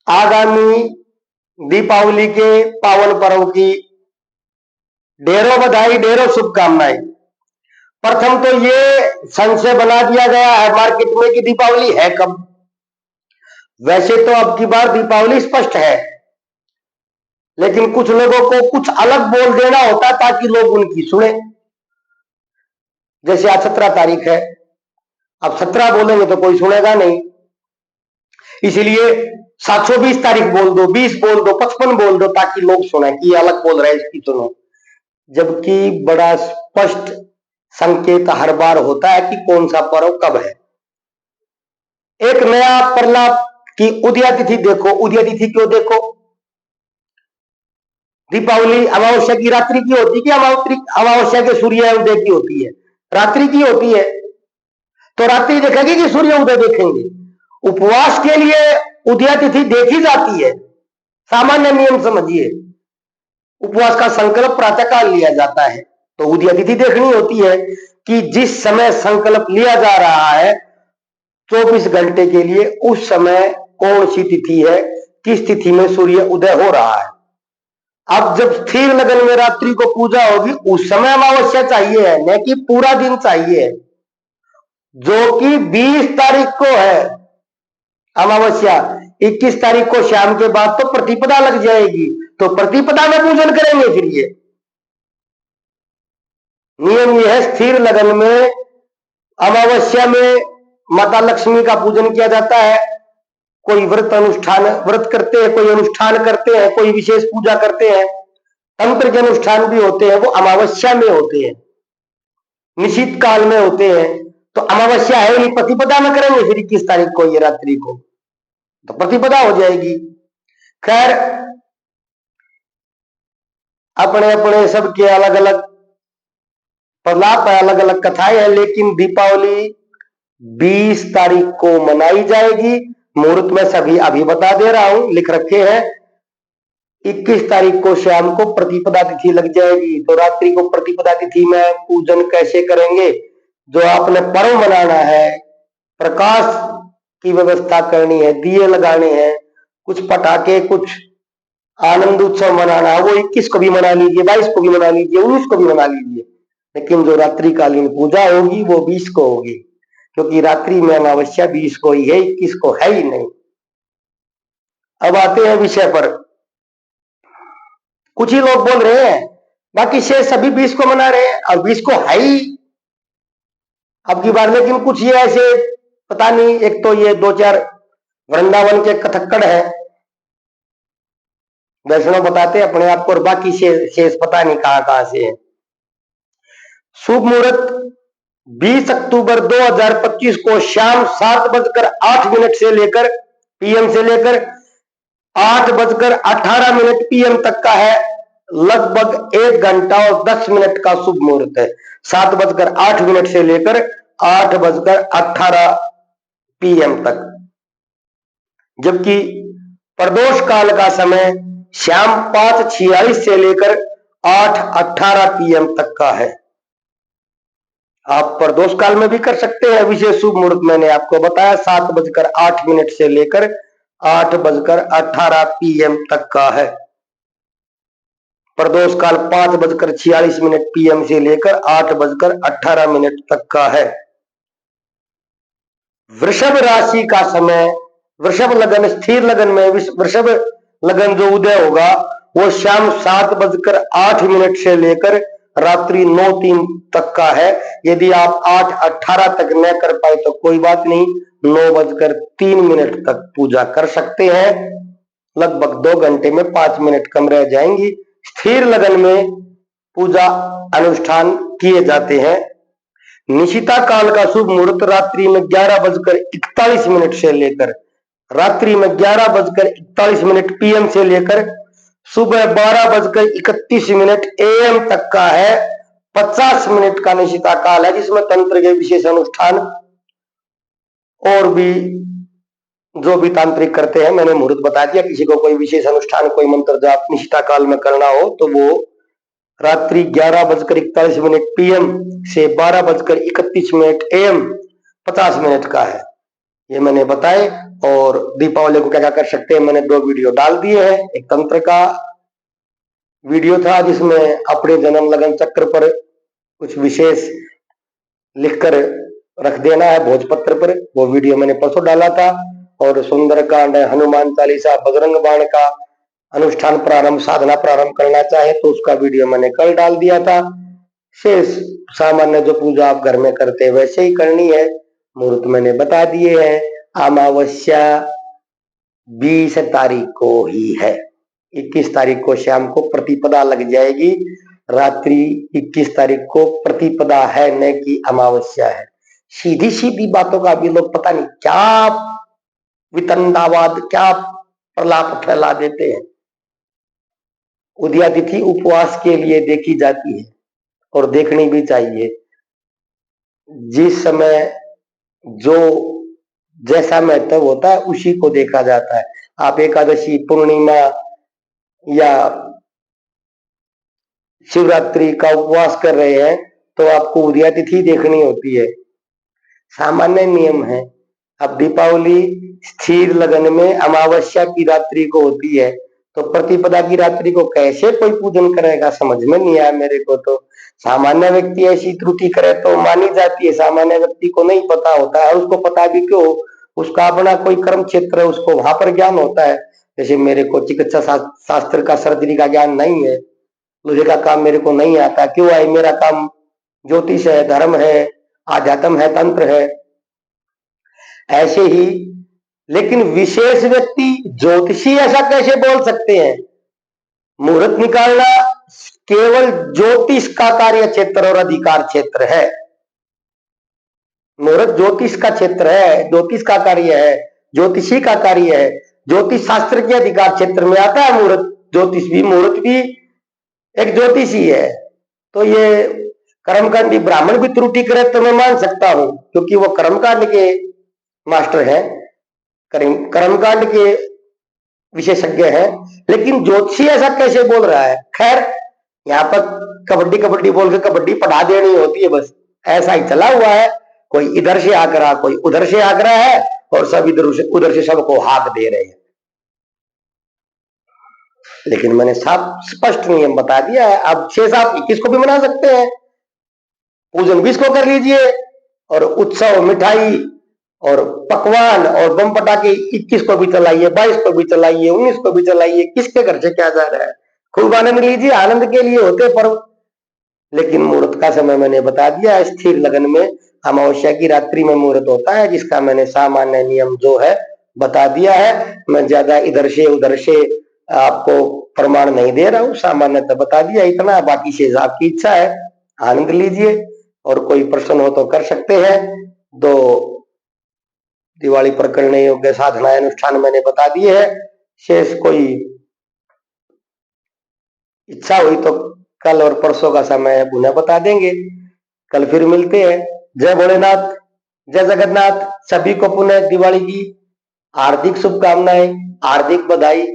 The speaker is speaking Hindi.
आगामी दीपावली के पावन पर्व की ढेरों बधाई, ढेरों शुभकामनाएं। प्रथम तो ये संशय बना दिया गया है मार्केट में कि दीपावली है कब। वैसे तो अब की बार दीपावली स्पष्ट है, लेकिन कुछ लोगों को कुछ अलग बोल देना होता है ताकि लोग उनकी सुने। जैसे आज 17 तारीख है, अब 17 बोलेंगे तो कोई सुनेगा नहीं, इसलिए 720 तारीख बोल दो, 20 बोल दो, 55 बोल दो ताकि लोग सुने कि ये अलग बोल रहे हैं, इसकी सुनो। जबकि बड़ा स्पष्ट संकेत हर बार होता है कि कौन सा पर्व कब है। एक नया प्रलाप की उदया तिथि देखो। उदया तिथि क्यों देखो? दीपावली अमावस्या की रात्रि की होती है कि अमावस्या के सूर्य उदय की होती है? रात्रि की होती है। तो रात्रि देखेंगे कि सूर्य उदय देखेंगे? उपवास के लिए उदया तिथि देखी जाती है, सामान्य नियम समझिए। उपवास का संकल्प प्रातःकाल लिया जाता है, तो उदया तिथि देखनी होती है कि जिस समय संकल्प लिया जा रहा है 24 घंटे के लिए, उस समय कौन सी तिथि है, किस तिथि में सूर्य उदय हो रहा है। अब जब स्थिर लगन में रात्रि को पूजा होगी, उस समय अमावस्या चाहिए है, न कि पूरा दिन चाहिए, जो कि 20 तारीख को है अमावस्या। 21 तारीख को शाम के बाद तो प्रतिपदा लग जाएगी, तो प्रतिपदा में पूजन करेंगे। फिर ये नियम यह है, स्थिर लगन में अमावस्या में माता लक्ष्मी का पूजन किया जाता है। कोई व्रत करते हैं, कोई अनुष्ठान करते हैं, कोई विशेष पूजा करते हैं, तंत्र के अनुष्ठान भी होते हैं, वो अमावस्या में होते हैं, निश्चित काल में होते हैं। तो अमावस्या है नहीं, प्रतिपदा में करेंगे फिर 21 तारीख को ये रात्रि को, तो प्रतिपदा हो जाएगी। खैर, अपने अपने सबके अलग अलग प्रलाप है, अलग अलग कथाएं हैं, लेकिन दीपावली 20 तारीख को मनाई जाएगी। मुहूर्त में सभी अभी बता दे रहा हूं, लिख रखे हैं। 21 तारीख को शाम को प्रतिपदा तिथि लग जाएगी, तो रात्रि को प्रतिपदा तिथि में पूजन कैसे करेंगे? जो आपने पर्व मनाना है, प्रकाश की व्यवस्था करनी है, दिए लगाने हैं, कुछ पटाखे, कुछ आनंद उत्सव मनाना है, वो 21 को भी मना लीजिए, 22 को भी मना लीजिए, 19 को भी मना लीजिए, लेकिन जो रात्रिकालीन पूजा होगी वो 20 को होगी, क्योंकि रात्रि में अमावस्या 20 को ही है, 21 को है ही नहीं। अब आते हैं विषय पर। कुछ ही लोग बोल रहे हैं, बाकी से सभी 20 को मना रहे हैं और 20 को है ही अब की बार। लेकिन कुछ ये ऐसे पता नहीं, एक तो ये 2-4 वृंदावन के कथक्कड़ है, वैष्णव बताते अपने आप को, और बाकी शेष पता नहीं कहां से है। शुभ मुहूर्त 20 अक्टूबर 2025 को शाम 7:08 से लेकर पीएम से लेकर 8:18 पीएम तक का है। लगभग 1 घंटा और 10 मिनट का शुभ मुहूर्त है। 7:08 से लेकर 8:18 पीएम तक। जबकि प्रदोष काल का समय शाम 5:46 से लेकर 8:18 पीएम तक का है। आप प्रदोष काल में भी कर सकते हैं। विशेष शुभ मुहूर्त मैंने आपको बताया 7:08 से लेकर 8:18 पीएम तक का है। प्रदोष काल 5:46 पीएम से लेकर 8:18 तक का है। वृषभ राशि का समय, वृषभ लगन, स्थिर लगन में वृषभ लगन जो उदय होगा वो शाम 7:08 से लेकर रात्रि 9:03 तक का है। यदि आप 8:18 तक न कर पाए तो कोई बात नहीं, 9:03 तक पूजा कर सकते हैं। लगभग 2 घंटे में 5 मिनट कम रह जाएंगी। स्थिर लगन में पूजा अनुष्ठान किए जाते हैं। निशिता काल का शुभ मुहूर्त रात्रि में 11:41 से लेकर रात्रि में 11:41 पीएम से लेकर सुबह 12:31 एएम तक का है। 50 मिनट का निशिता काल है, जिसमें तंत्र के विशेष अनुष्ठान और भी जो भी तांत्रिक करते हैं, मैंने मुहूर्त बता दिया। किसी को कोई विशेष अनुष्ठान, कोई मंत्र जाप निशिता काल में करना हो तो वो रात्रि 11:41 पीएम से 12:31 एएम 50 मिनट का है। ये मैंने बताए। और दीपावली को क्या क्या कर सकते हैं, मैंने 2 वीडियो डाल दिए हैं। एक तंत्र का वीडियो था जिसमें अपने जन्म लगन चक्र पर कुछ विशेष लिखकर रख देना है भोजपत्र पर, वो वीडियो मैंने परसों डाला था। और सुंदरकांड, हनुमान चालीसा, बजरंग बाण का अनुष्ठान प्रारंभ, साधना प्रारंभ करना चाहे तो उसका वीडियो मैंने कल डाल दिया था। शेष सामान्य जो पूजा आप घर में करते हैं वैसे ही करनी है। मुहूर्त मैंने बता दिए हैं। अमावस्या 20 तारीख को ही है। 21 तारीख को शाम को प्रतिपदा लग जाएगी। रात्रि 21 तारीख को प्रतिपदा है, न कि अमावस्या है। सीधी सीधी बातों का भी लोग पता नहीं क्या वितंडावाद, क्या प्रलाप फैला देते हैं। उदयातिथि उपवास के लिए देखी जाती है और देखनी भी चाहिए। जिस समय जो जैसा महत्व होता है उसी को देखा जाता है। आप एकादशी, पूर्णिमा या शिवरात्रि का उपवास कर रहे हैं तो आपको उदयातिथि देखनी होती है, सामान्य नियम है। अब दीपावली स्थिर लगन में अमावस्या की रात्रि को होती है तो प्रतिपदा की रात्रि को कैसे कोई पूजन करेगा, समझ में नहीं आया मेरे को। तो सामान्य व्यक्ति ऐसी त्रुटि करे तो मानी जाती है, सामान्य व्यक्ति को नहीं पता होता है। और उसको पता भी क्यों, उसका अपना कोई कर्म क्षेत्र है, उसको वहां पर ज्ञान होता है। जैसे मेरे को चिकित्सा शास्त्र का, सर्जरी का ज्ञान नहीं है, लोहे का काम मेरे को नहीं आता। क्यों है? मेरा काम ज्योतिष है, धर्म है, आध्यात्म है, तंत्र है। ऐसे ही लेकिन विशेष व्यक्ति ज्योतिषी ऐसा कैसे बोल सकते हैं? मुहूर्त निकालना केवल ज्योतिष का कार्य क्षेत्र और अधिकार क्षेत्र है। मुहूर्त ज्योतिष का क्षेत्र है, ज्योतिष का कार्य है, ज्योतिषी का कार्य है। ज्योतिष शास्त्र के अधिकार क्षेत्र में आता है मुहूर्त। मुहूर्त भी एक ज्योतिषी है। तो ये कर्मकांडी ब्राह्मण भी त्रुटि करे तो मैं मान सकता हूं, क्योंकि वो कर्मकांड के मास्टर हैं, कर्मकांड के विशेषज्ञ हैं। लेकिन ज्योतिषी ऐसा कैसे बोल रहा है? खैर, यहाँ पर कबड्डी कबड्डी बोल के कबड्डी पढ़ा देनी होती है, बस ऐसा ही चला हुआ है। कोई इधर से आग रहा, कोई उधर से आग रहा है और सब उधर से सबको हाक दे रहे हैं। लेकिन मैंने साफ स्पष्ट नियम बता दिया है। अब 6 आप 21 को भी मना सकते हैं, पूजन 20 को कर लीजिए, और उत्सव, मिठाई और पकवान और बम पटाखे 21 को भी चलाइए, 22 को भी चलाइए, 19 को भी चलाइए। किसके घर से क्या जा रहा है? खूब आनंद लीजिए, आनंद के लिए होते पर्व। लेकिन मुहूर्त का समय मैंने बता दिया। स्थिर लगन में अमावस्या की रात्रि में मुहूर्त होता है, जिसका मैंने सामान्य नियम जो है बता दिया है। मैं ज्यादा इधर से उधर से आपको प्रमाण नहीं दे रहा हूं, सामान्यतः बता दिया इतना। बाकी से आपकी इच्छा है, आनंद लीजिए। और कोई प्रश्न हो तो कर सकते हैं। दो दिवाली पर करने योग्य साधना अनुष्ठान मैंने बता दिए हैं। शेष कोई इच्छा हुई तो कल और परसों का समय पुनः बता देंगे। कल फिर मिलते हैं। जय भोलेनाथ, जय जगन्नाथ। सभी को पुनः दिवाली की हार्दिक शुभकामनाएं, हार्दिक बधाई।